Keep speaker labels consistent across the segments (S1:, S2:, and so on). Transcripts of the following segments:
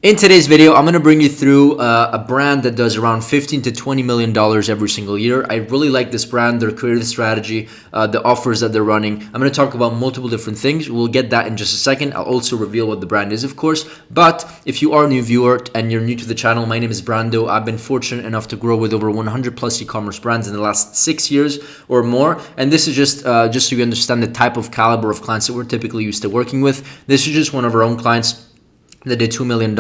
S1: In today's video, I'm going to bring you through a brand that does around $15 to $20 million every single year. I really like this brand, their creative strategy, the offers that they're running. I'm going to talk about multiple different things. We'll get that in just a second. I'll also reveal what the brand is, of course. But if you are a new viewer and you're new to the channel, my name is Brando. I've been fortunate enough to grow with over 100 plus e-commerce brands in the last 6 years or more. And this is just so you understand the type of caliber of clients that we're typically used to working with. This is just one of our own clients that did $2 million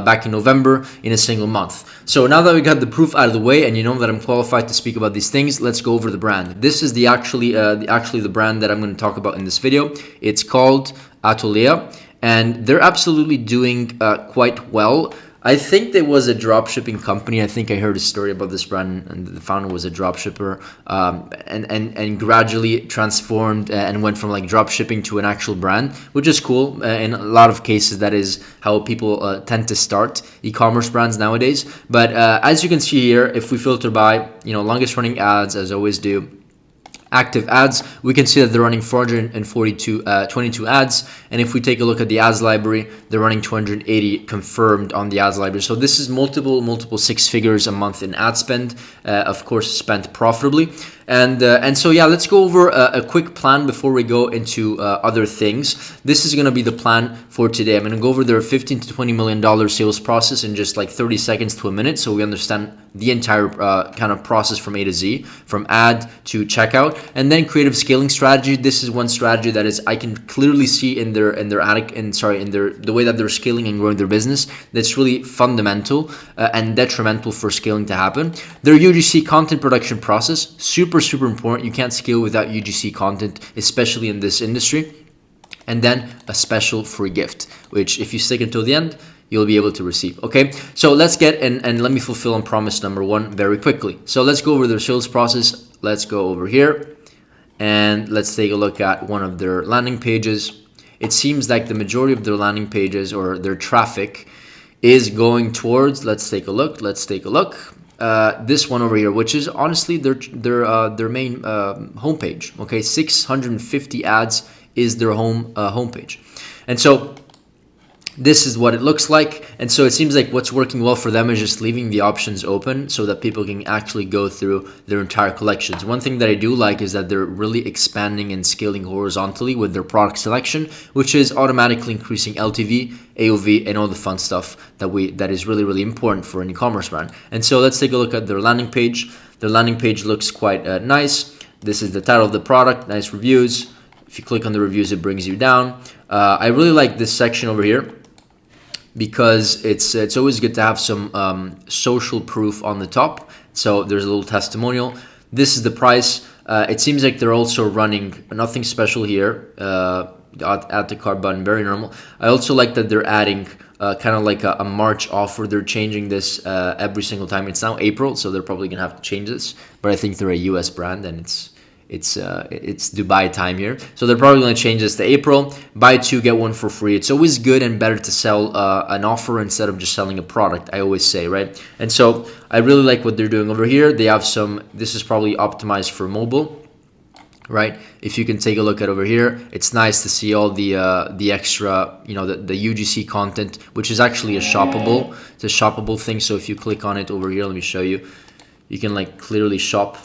S1: back in November in a single month. So now that we got the proof out of the way and you know that I'm qualified to speak about these things, let's go over the brand. This is actually the brand that I'm going to talk about in this video. It's called Atelier, and they're absolutely doing quite well. I think there was a drop shipping company. I think I heard a story about this brand, and the founder was a drop shipper, and gradually transformed and went from like drop shipping to an actual brand, which is cool. In a lot of cases, that is how people tend to start e-commerce brands nowadays. But as you can see here, if we filter by longest running ads, as I always do, active ads, we can see that they're running 422 ads, and if we take a look at the ads library, they're running 280 confirmed on the ads library. So this is multiple six figures a month in ad spend, of course spent profitably. And so yeah, let's go over a quick plan before we go into other things. This is going to be the plan for today. I'm going to go over their $15 to $20 million sales process in just like 30 seconds to a minute, so we understand the entire kind of process from A to Z, from ad to checkout, and then creative scaling strategy. This is one strategy that is I can clearly see in the way that they're scaling and growing their business. That's really fundamental and detrimental for scaling to happen. Their UGC content production process, super important. You can't scale without UGC content, especially in this industry. And then a special free gift, which if you stick until the end, you'll be able to receive. Okay, so let's get and let me fulfill on promise number one very quickly. So let's go over their sales process. Let's go over here and let's take a look at one of their landing pages. It seems like the majority of their landing pages or their traffic is going towards, let's take a look. This one over here, which is honestly their main homepage. Okay, 650 ads is their homepage, and so this is what it looks like. And so it seems like what's working well for them is just leaving the options open so that people can actually go through their entire collections. One thing that I do like is that they're really expanding and scaling horizontally with their product selection, which is automatically increasing LTV, AOV, and all the fun stuff that is really important for an e-commerce brand. And so let's take a look at their landing page. Their landing page looks quite nice. This is the title of the product, nice reviews. If you click on the reviews, it brings you down. I really like this section over here, because it's always good to have some social proof on the top. So there's a little testimonial. This is the price. It seems like they're also running nothing special here. Add to cart button, very normal. I also like that they're adding kind of like a March offer. They're changing this every single time. It's now April, so they're probably gonna have to change this. But I think they're a US brand and it's Dubai time here, so they're probably going to change this to April. Buy two, get one for free. It's always good and better to sell an offer instead of just selling a product, I always say, right? And so I really like what they're doing over here. They have this is probably optimized for mobile, right? If you can take a look at over here, it's nice to see all the extra, the UGC content, which is actually it's a shoppable thing. So if you click on it over here, let me show you, you can like clearly shop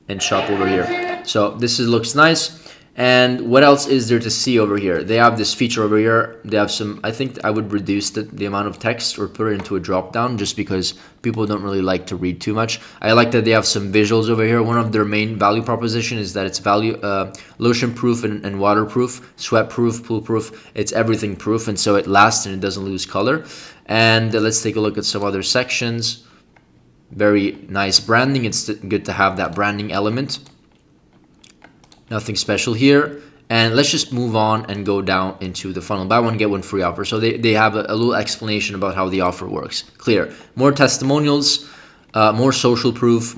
S1: over here. So this looks nice. And what else is there to see over here? They have this feature over here. They have I think I would reduce the amount of text or put it into a drop down, just because people don't really like to read too much. I like that they have some visuals over here. One of their main value proposition is that it's lotion proof and waterproof, sweat proof, pool proof. It's everything proof, and so it lasts and it doesn't lose color. And let's take a look at some other sections. Very nice branding. It's good to have that branding element. Nothing special here. And let's just move on and go down into the funnel. Buy one, get one free offer. So they have a little explanation about how the offer works. Clear. More testimonials, more social proof,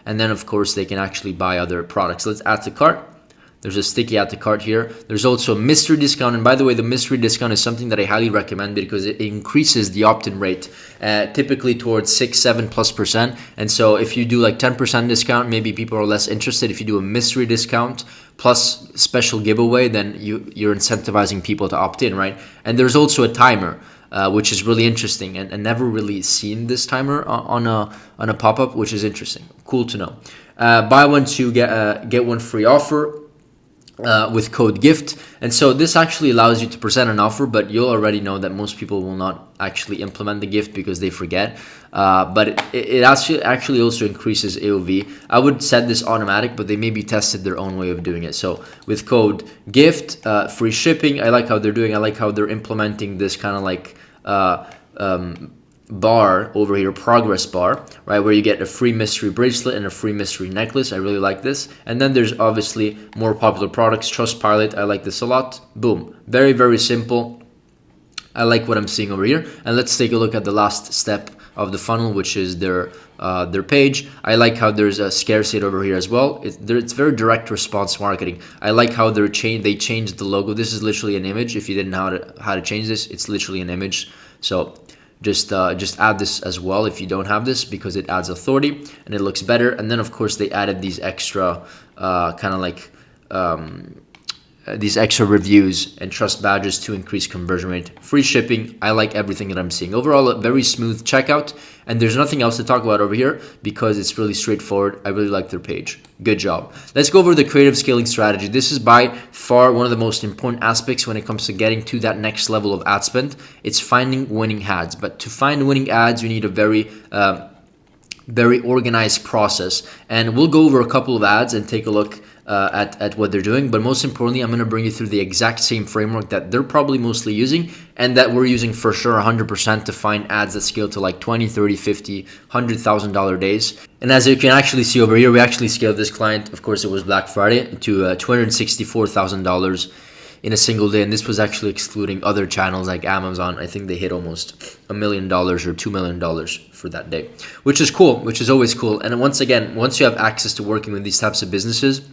S1: and then of course they can actually buy other products. Let's add to cart. There's a sticky add to cart here. There's also a mystery discount. And by the way, the mystery discount is something that I highly recommend because it increases the opt-in rate, typically towards 6-7+%. And so if you do like 10% discount, maybe people are less interested. If you do a mystery discount plus special giveaway, then you're incentivizing people to opt in, right? And there's also a timer, which is really interesting, and never really seen this timer on a pop-up, which is interesting. Cool to know. Buy one to get one free offer with code GIFT. And so this actually allows you to present an offer, but you'll already know that most people will not actually implement the gift because they forget. But it actually also increases AOV. I would set this automatic, but they maybe tested their own way of doing it. So with code GIFT, free shipping, I like how they're doing. I like how they're implementing this kind of like bar over here, progress bar, right, where you get a free mystery bracelet and a free mystery necklace. I really like this. And then there's obviously more popular products. Trustpilot, I like this a lot. Boom, very, very simple. I like what I'm seeing over here. And let's take a look at the last step of the funnel, which is their page. I like how there's a scarcity over here as well. It's very direct response marketing. I like how they changed the logo. This is literally an image. If you didn't know how to change this, it's literally an image. So just add this as well if you don't have this, because it adds authority and it looks better. And then of course they added these extra kind of like these extra reviews and trust badges to increase conversion rate. Free shipping. I like everything that I'm seeing. Overall, a very smooth checkout, and there's nothing else to talk about over here because it's really straightforward. I really like their page. Good job. Let's go over the creative scaling strategy. This is by far one of the most important aspects when it comes to getting to that next level of ad spend. It's finding winning ads. But to find winning ads, you need a very organized process. And we'll go over a couple of ads and take a look at what they're doing. But most importantly, I'm going to bring you through the exact same framework that they're probably mostly using and that we're using for sure 100% to find ads that scale to like 20, 30, 50, $100,000 days. And as you can actually see over here, we actually scaled this client. Of course, it was Black Friday to $264,000 in a single day. And this was actually excluding other channels like Amazon. I think they hit almost $1 million or $2 million for that day, which is cool, which is always cool. And once again, once you have access to working with these types of businesses,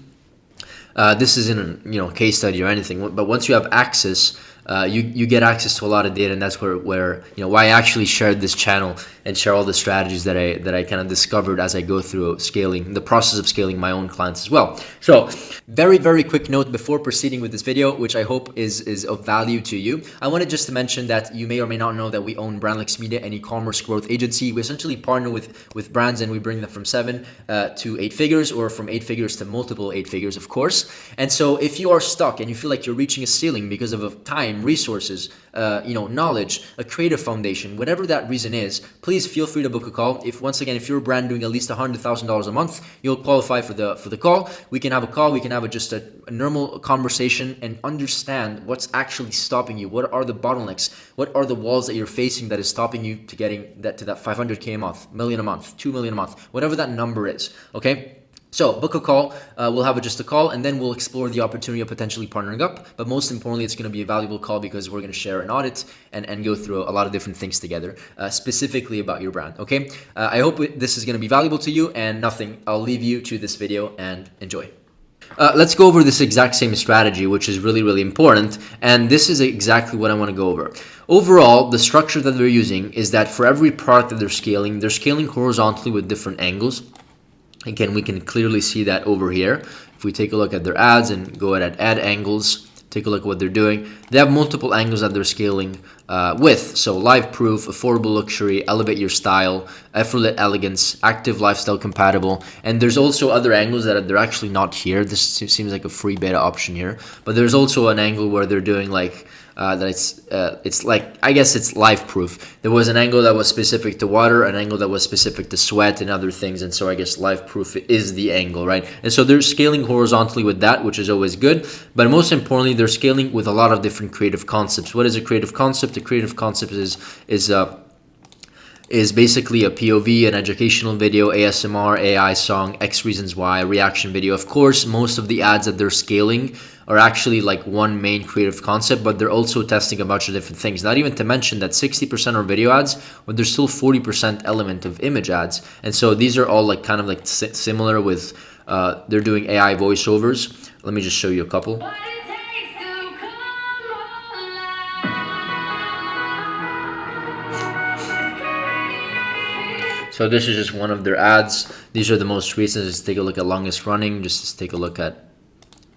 S1: this isn't a case study or anything, but once you have access, you get access to a lot of data, and that's where why I actually shared this channel and share all the strategies that I kind of discovered as I go through scaling, the process of scaling my own clients as well. So very, very quick note before proceeding with this video, which I hope is of value to you. I wanted just to mention that you may or may not know that we own Brandlex Media, an e-commerce growth agency. We essentially partner with brands and we bring them from 7 to 8 figures, or from 8 figures to multiple 8 figures, of course. And so if you are stuck and you feel like you're reaching a ceiling because of time, resources, knowledge, a creative foundation, whatever that reason is, please feel free to book a call. If you're a brand doing at least $100,000 a month, you'll qualify for the call. We can have a call. We can have just a normal conversation and understand what's actually stopping you. What are the bottlenecks? What are the walls that you're facing that is stopping you to getting to that 500K a month, million a month, 2 million a month, whatever that number is. Okay. So book a call, we'll have just a call, and then we'll explore the opportunity of potentially partnering up. But most importantly, it's going to be a valuable call because we're going to share an audit and go through a lot of different things together, specifically about your brand. Okay, I hope this is going to be valuable to you, and I'll leave you to this video and enjoy. Let's go over this exact same strategy, which is really, really important. And this is exactly what I want to go over. Overall, the structure that they're using is that for every product that they're scaling horizontally with different angles. Again, we can clearly see that over here. If we take a look at their ads and go at ad angles, take a look at what they're doing. They have multiple angles that they're scaling with. So live proof, affordable luxury, elevate your style, effortless elegance, active lifestyle compatible. And there's also other angles that they're actually not here. This seems like a free beta option here. But there's also an angle where they're doing like it's like, I guess it's life proof. There was an angle that was specific to water, an angle that was specific to sweat and other things, and so I guess life proof is the angle, right? And so they're scaling horizontally with that, which is always good. But most importantly, they're scaling with a lot of different creative concepts. What is a creative concept? A creative concept is basically a POV, an educational video, ASMR, AI song, X reasons why, reaction video. Of course, most of the ads that they're scaling are actually like one main creative concept, but they're also testing a bunch of different things. Not even to mention that 60% are video ads, but there's still 40% element of image ads. And so these are all like kind of like similar with, they're doing AI voiceovers. Let me just show you a couple. So this is just one of their ads. These are the most recent. Just take a look at longest running. Just take a look at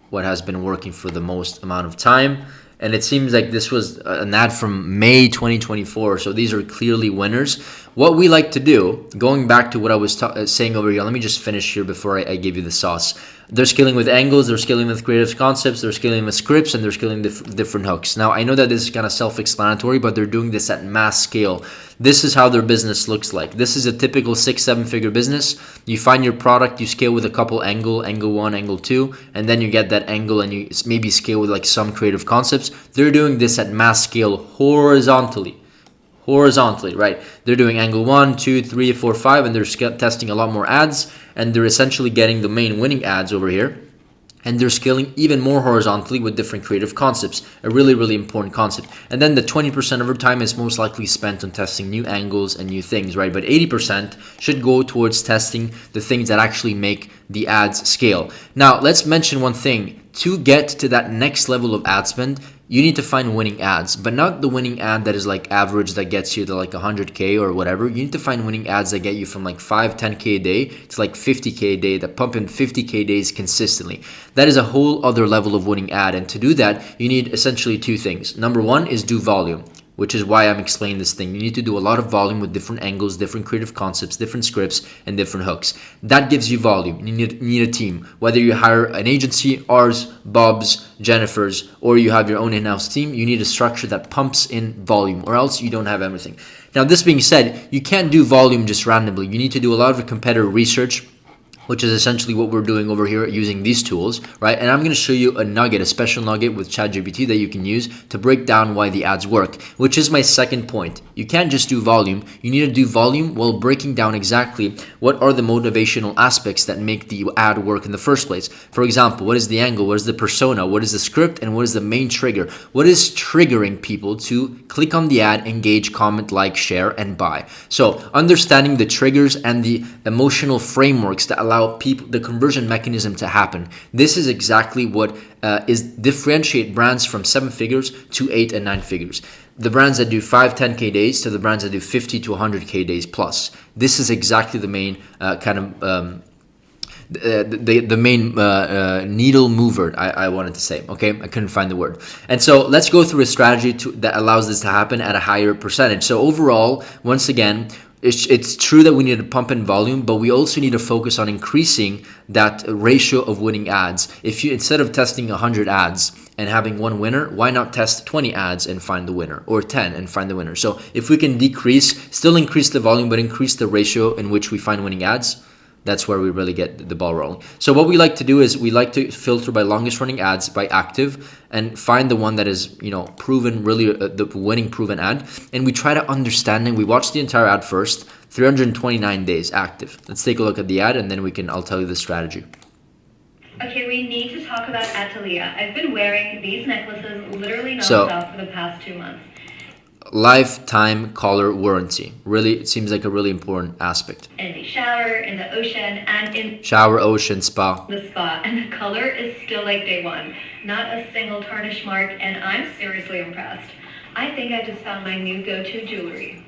S1: what has been working for the most amount of time. And it seems like this was an ad from May 2024. So these are clearly winners. What we like to do, going back to what I was saying over here, let me just finish here before I give you the sauce. They're scaling with angles, they're scaling with creative concepts, they're scaling with scripts, and they're scaling different hooks. Now, I know that this is kind of self-explanatory, but they're doing this at mass scale. This is how their business looks like. This is a typical 6-7 figure business. You find your product, you scale with a couple angle 1, angle 2, and then you get that angle and you maybe scale with like some creative concepts. They're doing this at mass scale horizontally, right? They're doing angle 1, 2, 3, 4, 5, and they're testing a lot more ads, and they're essentially getting the main winning ads over here. And they're scaling even more horizontally with different creative concepts, a really, really important concept. And then the 20% of our time is most likely spent on testing new angles and new things, right? But 80% should go towards testing the things that actually make the ads scale. Now, let's mention one thing. To get to that next level of ad spend, you need to find winning ads, but not the winning ad that is like average that gets you to like 100K or whatever. You need to find winning ads that get you from like 5, 10K a day to like 50K a day, that pump in 50K days consistently. That is a whole other level of winning ad. And to do that, you need essentially two things. Number one is do volume, which is why I'm explaining this thing. You need to do a lot of volume with different angles, different creative concepts, different scripts, and different hooks. That gives you volume. You need a team. Whether you hire an agency, ours, Bob's, Jennifer's, or you have your own in-house team, you need a structure that pumps in volume, or else you don't have everything. Now, this being said, you can't do volume just randomly. You need to do a lot of competitor research, which is essentially what we're doing over here using these tools, right? And I'm going to show you a nugget, a special nugget with ChatGPT that you can use to break down why the ads work, which is my second point. You can't just do volume. You need to do volume while breaking down exactly what are the motivational aspects that make the ad work in the first place. For example, what is the angle? What is the persona? What is the script? And what is the main trigger? What is triggering people to click on the ad, engage, comment, like, share, and buy? So understanding the triggers and the emotional frameworks that allow people, the conversion mechanism to happen. This is exactly what is differentiate brands from 7 figures to 8 and 9 figures. The brands that do 5, 10K days to the brands that do 50 to 100K days plus. This is exactly the main the main needle mover, I wanted to say. Okay, I couldn't find the word. And so let's go through a strategy that allows this to happen at a higher percentage. So overall, once again, it's true that we need to pump in volume, but we also need to focus on increasing that ratio of winning ads. If you, instead of testing 100 ads and having one winner, why not test 20 ads and find the winner, or 10 and find the winner? So if we can still increase the volume, but increase the ratio in which we find winning ads, that's where we really get the ball rolling. So what we like to do is we like to filter by longest running ads by active and find the one that is, proven, really the winning proven ad. And we try to understand and we watch the entire ad first, 329 days active. Let's take a look at the ad and then I'll tell you the strategy.
S2: Okay, we need to talk about Atalia. I've been wearing these necklaces literally nonstop for the past 2 months.
S1: Lifetime color warranty. Really, it seems like a really important aspect.
S2: In the shower, in the ocean, and in
S1: shower, ocean, spa.
S2: The spa, and the color is still like day one. Not a single tarnish mark, and I'm seriously impressed. I think I just found my new go-to jewelry.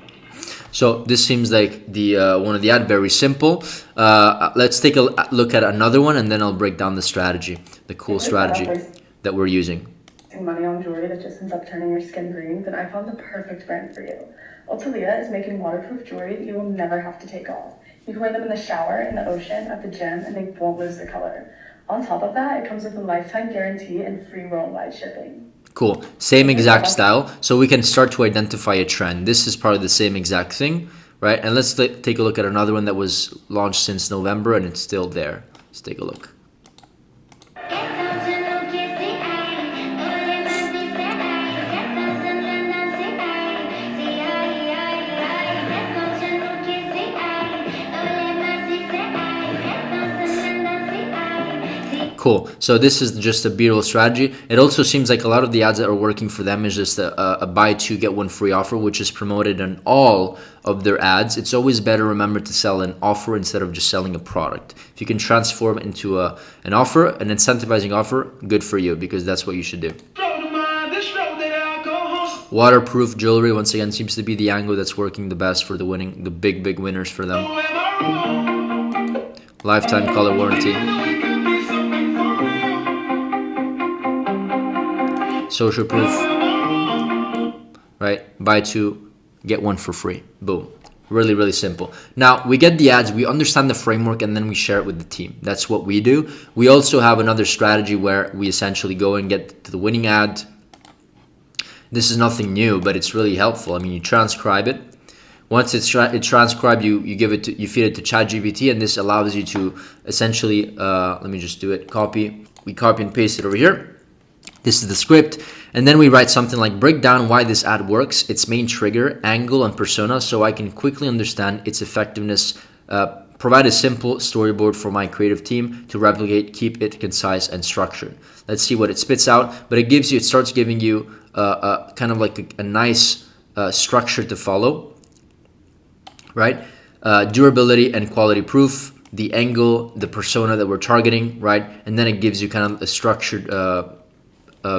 S1: So this seems like the one of the ad, very simple. Let's take a look at another one, and then I'll break down the strategy, the cool strategy that we're using.
S3: Money on jewelry that just ends up turning your skin green, then I found the perfect brand for you. Atalia is making waterproof jewelry that you will never have to take off. You can wear them in the shower, in the ocean, at the gym, and they won't lose their color. On top of that, it comes with a lifetime guarantee and free worldwide shipping.
S1: Cool. Same exact style. So we can start to identify a trend. This is probably the same exact thing, right? And let's take a look at another one that was launched since November and it's still there. Let's take a look. Cool. So this is just a B-roll strategy. It also seems like a lot of the ads that are working for them is just a buy two, get one free offer, which is promoted in all of their ads. It's always better, remember, to sell an offer instead of just selling a product. If you can transform into an offer, an incentivizing offer, good for you, because that's what you should do. Waterproof jewelry, once again, seems to be the angle that's working the best for the big winners for them. Lifetime color warranty. Social proof, right? Buy two, get one for free. Boom. Really, really simple. Now, we get the ads, we understand the framework, and then we share it with the team. That's what we do. We also have another strategy where we essentially go and get to the winning ad. This is nothing new, but it's really helpful. I mean, you transcribe it. Once it's transcribed, you feed it to ChatGPT, and this allows you to essentially, let me just do it, we copy and paste it over here. This is the script, and then we write something like, break down why this ad works, its main trigger, angle, and persona, so I can quickly understand its effectiveness. Provide a simple storyboard for my creative team to replicate, keep it concise and structured. Let's see what it spits out, but it starts giving you kind of like a nice structure to follow, right? Durability and quality proof, the angle, the persona that we're targeting, right? And then it gives you kind of a structured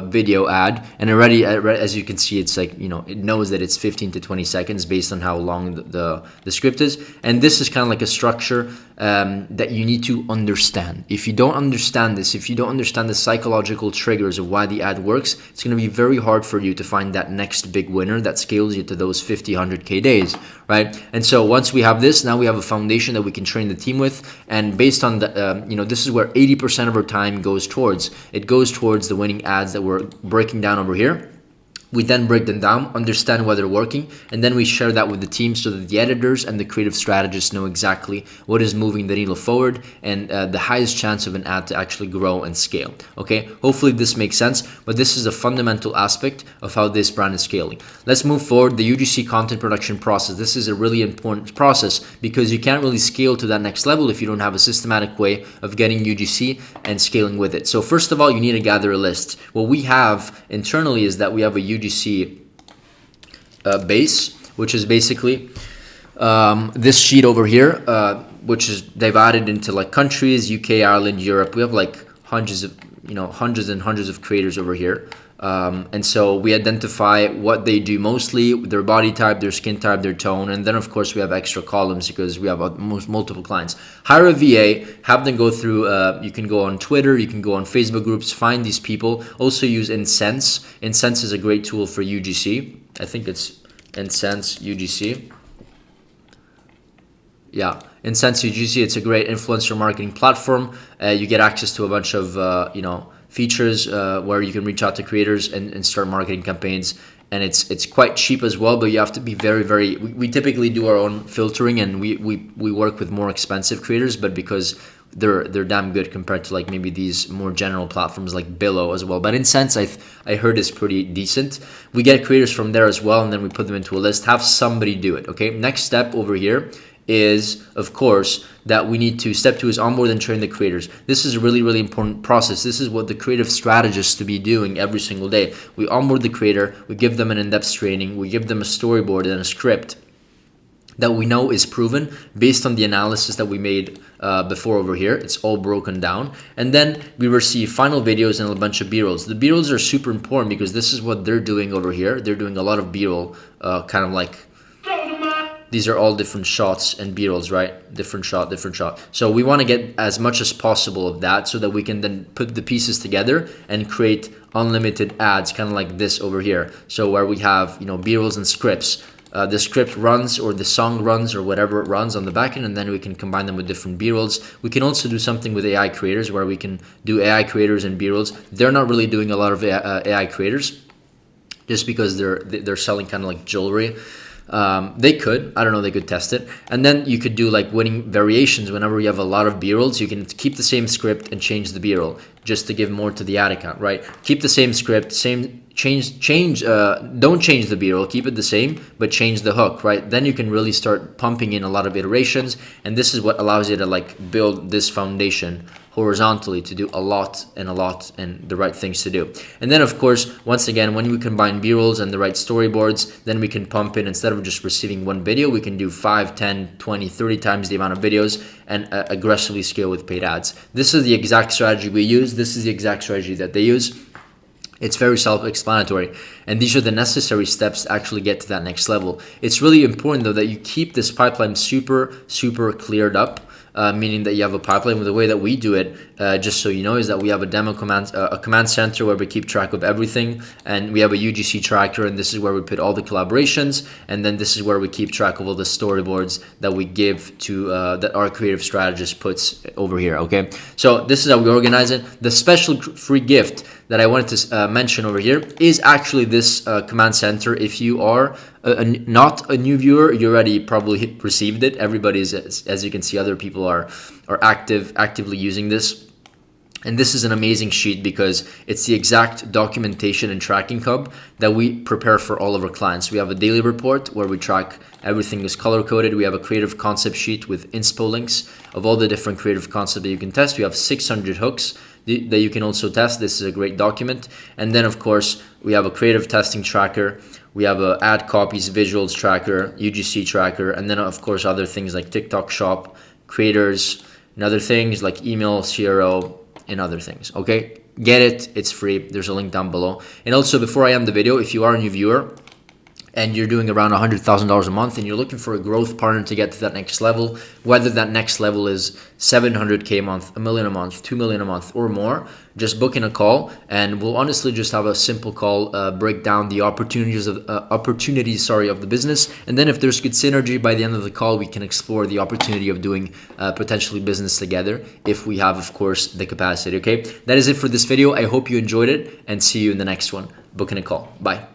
S1: video ad, and already as you can see, it's like, you know, it knows that it's 15 to 20 seconds based on how long the script is. And this is kind of like a structure that you need to understand. If you don't understand this, if you don't understand the psychological triggers of why the ad works, it's going to be very hard for you to find that next big winner that scales you to those 50, 100K days, right? And so once we have this, now we have a foundation that we can train the team with, and based on the you know, this is where 80% of our time goes towards. It goes towards the winning ads that we're breaking down over here. We then break them down, understand why they're working, and then we share that with the team so that the editors and the creative strategists know exactly what is moving the needle forward and the highest chance of an ad to actually grow and scale. Okay, hopefully this makes sense, but this is a fundamental aspect of how this brand is scaling. Let's move forward. The UGC content production process. This is a really important process because you can't really scale to that next level if you don't have a systematic way of getting UGC and scaling with it. So first of all, you need to gather a list. What we have internally is that we have a UGC base, which is basically this sheet over here, which is divided into like countries, UK, Ireland, Europe. We have like hundreds and hundreds of creators over here. And so we identify what they do mostly, their body type, their skin type, their tone, and then of course we have extra columns because we have multiple clients. Hire a VA, have them go through, you can go on Twitter, you can go on Facebook groups, find these people. Also use Incense. Incense is a great tool for UGC. I think it's Incense UGC. Yeah, Incense UGC, it's a great influencer marketing platform. You get access to a bunch of, features where you can reach out to creators and start marketing campaigns, and it's quite cheap as well, but you have to be very we typically do our own filtering, and we work with more expensive creators, but because they're damn good compared to like maybe these more general platforms like Billo as well. But Incense, I heard, is pretty decent. We get creators from there as well, and then we put them into a list. Have somebody do it. Okay, next step over here is, of course, that we need to, step 2 is onboard and train the creators. This is a really important process. This is what the creative strategists to be doing every single day. We onboard the creator, we give them an in-depth training, we give them a storyboard and a script that we know is proven based on the analysis that we made before over here. It's all broken down, and then we receive final videos and a bunch of b-rolls. The b-rolls are super important because this is what they're doing over here. They're doing a lot of b-roll, kind of like, these are all different shots and b-rolls, right? Different shot. So we want to get as much as possible of that so that we can then put the pieces together and create unlimited ads, kind of like this over here. So where we have, b-rolls and scripts. The script runs, or the song runs, or whatever it runs on the back end, and then we can combine them with different b-rolls. We can also do something with AI creators where we can do AI creators and b-rolls. They're not really doing a lot of AI creators just because they're selling kind of like jewelry. They could, I don't know, they could test it. And then you could do like winning variations. Whenever you have a lot of b-rolls, you can keep the same script and change the b-roll just to give more to the ad account, right? Keep the same script, same don't change the b-roll, keep it the same, but change the hook, right? Then you can really start pumping in a lot of iterations, and this is what allows you to like build this foundation horizontally to do a lot and the right things to do. And then of course, once again, when we combine b-rolls and the right storyboards, then we can pump in, instead of just receiving one video, we can do 5, 10, 20, 30 times the amount of videos and aggressively scale with paid ads. This is the exact strategy we use. This is the exact strategy that they use. It's very self-explanatory, and these are the necessary steps to actually get to that next level. It's really important though that you keep this pipeline super cleared up, meaning that you have a pipeline. With the way that we do it, just so you know, is that we have a command center where we keep track of everything, and we have a UGC tracker, and this is where we put all the collaborations, and then this is where we keep track of all the storyboards that we give to that our creative strategist puts over here. Okay, so this is how we organize it. The special free gift that I wanted to mention over here is actually this command center. If you are not a new viewer, you already probably received it. Everybody is, as you can see, other people are actively using this. And this is an amazing sheet because it's the exact documentation and tracking hub that we prepare for all of our clients. We have a daily report where we track everything is color coded. We have a creative concept sheet with inspo links of all the different creative concepts that you can test. We have 600 hooks that you can also test. This is a great document. And then of course, we have a creative testing tracker. We have a ad copies, visuals tracker, UGC tracker, and then of course other things like TikTok shop, creators, and other things like email, CRO, and other things. Okay, get it, it's free. There's a link down below. And also, before I end the video, if you are a new viewer and you're doing around $100,000 a month and you're looking for a growth partner to get to that next level, whether that next level is 700K a month, $1 million a month, $2 million a month or more, just book in a call and we'll honestly just have a simple call, break down the opportunities of the business. And then if there's good synergy, by the end of the call, we can explore the opportunity of doing potentially business together if we have, of course, the capacity. Okay, that is it for this video. I hope you enjoyed it and see you in the next one. Book in a call. Bye.